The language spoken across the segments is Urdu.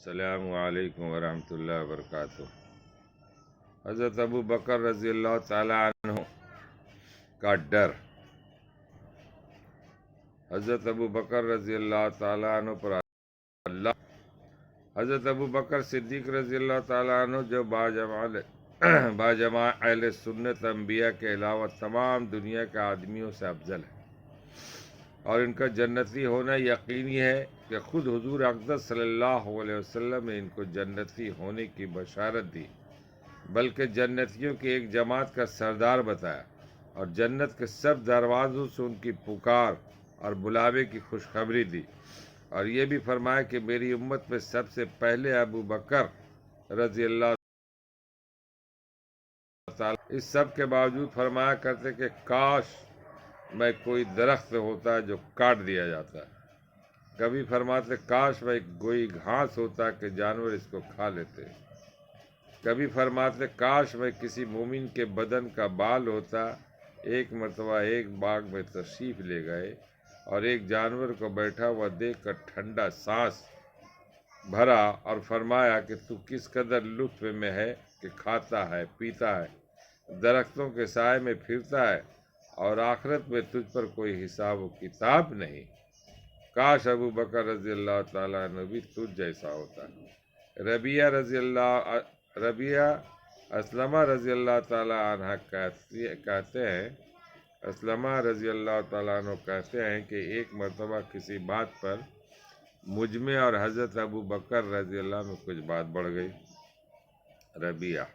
السلام علیکم ورحمۃ اللہ وبرکاتہ۔ حضرت ابو بکر رضی اللہ تعالیٰ عنہ کا ڈر۔ حضرت ابو بکر رضی اللہ تعالیٰ عنہ پر اللہ حضرت ابو بکر صدیق رضی اللہ تعالیٰ عنہ جو باجماع اہل سنت انبیاء کے علاوہ تمام دنیا کے آدمیوں سے افضل ہے، اور ان کا جنتی ہونا یقینی ہے کہ خود حضور اقدس صلی اللہ علیہ وسلم نے ان کو جنتی ہونے کی بشارت دی، بلکہ جنتیوں کی ایک جماعت کا سردار بتایا، اور جنت کے سب دروازوں سے ان کی پکار اور بلاوے کی خوشخبری دی، اور یہ بھی فرمایا کہ میری امت میں سب سے پہلے ابو بکر رضی اللہ تعالیٰ۔ اس سب کے باوجود فرمایا کرتے کہ کاش میں کوئی درخت ہوتا جو کاٹ دیا جاتا، کبھی فرماتے کاش میں کوئی گھاس ہوتا کہ جانور اس کو کھا لیتے، کبھی فرماتے کاش میں کسی مومن کے بدن کا بال ہوتا۔ ایک مرتبہ ایک باغ میں تشریف لے گئے اور ایک جانور کو بیٹھا ہوا دیکھ کر ٹھنڈا سانس بھرا اور فرمایا کہ تو کس قدر لطف میں ہے کہ کھاتا ہے، پیتا ہے، درختوں کے سائے میں پھرتا ہے، اور آخرت میں تجھ پر کوئی حساب و کتاب نہیں۔ کاش ابو بکر رضی اللہ تعالیٰ عنہ بھی تجھ جیسا ہوتا۔ ربیہ اسلمہ رضی اللہ تعالیٰ عنہ کہتے ہیں اسلمہ رضی اللہ تعالیٰ عنہ کہتے ہیں کہ ایک مرتبہ کسی بات پر مجھ میں اور حضرت ابو بکر رضی اللہ عنہ کچھ بات بڑھ گئی، ربیہ،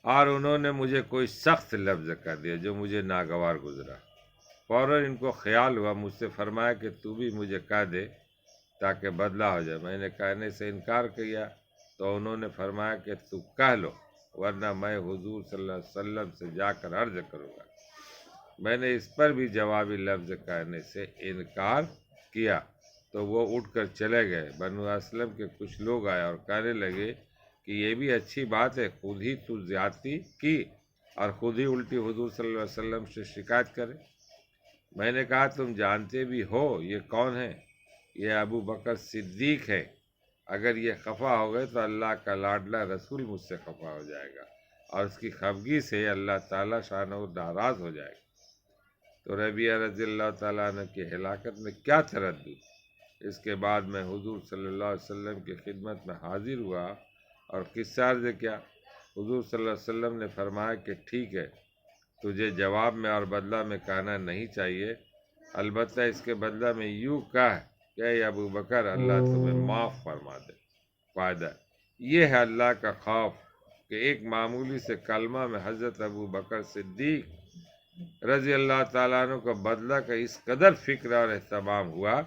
اور انہوں نے مجھے کوئی سخت لفظ کہہ دیا جو مجھے ناگوار گزرا۔ فوراً ان کو خیال ہوا، مجھ سے فرمایا کہ تو بھی مجھے کہہ دے تاکہ بدلہ ہو جائے۔ میں نے کہنے سے انکار کیا تو انہوں نے فرمایا کہ تو کہہ لو، ورنہ میں حضور صلی اللہ علیہ وسلم سے جا کر عرض کروں گا۔ میں نے اس پر بھی جوابی لفظ کہنے سے انکار کیا تو وہ اٹھ کر چلے گئے۔ بنو اسلم کے کچھ لوگ آئے اور کہنے لگے کہ یہ بھی اچھی بات ہے، خود ہی تو زیادتی کی اور خود ہی الٹی حضور صلی اللہ علیہ وسلم سے شکایت کرے۔ میں نے کہا تم جانتے بھی ہو یہ کون ہے؟ یہ ابو بکر صدیق ہے، اگر یہ خفا ہو گئے تو اللہ کا لاڈلا رسول مجھ سے خفا ہو جائے گا، اور اس کی خفگی سے اللہ تعالیٰ شانہ ناراض ہو جائے گا۔ تو ربیہ رضی اللہ تعالیٰ عنہ کی ہلاکت میں کیا تردد۔ اس کے بعد میں حضور صلی اللہ علیہ وسلم کی خدمت میں حاضر ہوا اور قصہ عرض کیا۔ حضور صلی اللہ علیہ وسلم نے فرمایا کہ ٹھیک ہے، تجھے جواب میں اور بدلہ میں کہنا نہیں چاہیے، البتہ اس کے بدلہ میں یوں کہہ کہ اے ابو بکر اللہ تمہیں معاف فرما دے۔ فائدہ یہ ہے اللہ کا خوف کہ ایک معمولی سے کلمہ میں حضرت ابو بکر صدیق رضی اللہ تعالیٰ عنہ کو بدلہ کا اس قدر فکر اور اہتمام ہوا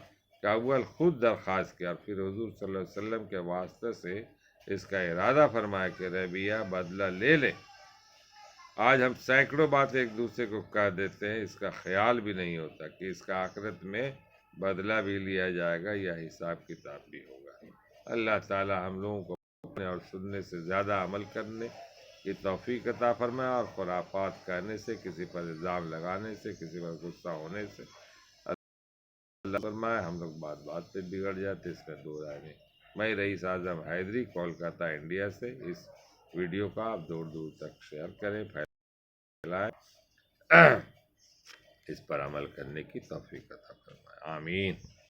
کہ اول خود درخواست کیا اور پھر حضور صلی اللہ علیہ وسلم کے واسطے سے اس کا ارادہ فرمایا کہ ربیہ بدلہ لے لے۔ آج ہم سینکڑوں باتیں ایک دوسرے کو کہہ دیتے ہیں، اس کا خیال بھی نہیں ہوتا کہ اس کا آخرت میں بدلہ بھی لیا جائے گا یا حساب کتاب بھی ہوگا۔ اللہ تعالی ہم لوگوں کو پڑھنے اور سننے سے زیادہ عمل کرنے کی توفیق عطا فرمائے، اور خرافات کہنے سے، کسی پر الزام لگانے سے، کسی پر غصہ ہونے سے اللہ فرمائے ہم لوگ بات بات پہ بگڑ جاتے، اس کا دو رائے نہیں۔ میں رئیس اعظم حیدری، کولکاتہ، انڈیا سے اس ویڈیو کا آپ دور دور تک شیئر کریں، پھیلائیں، اس پر عمل کرنے کی توفیق عطا فرمائے، آمین۔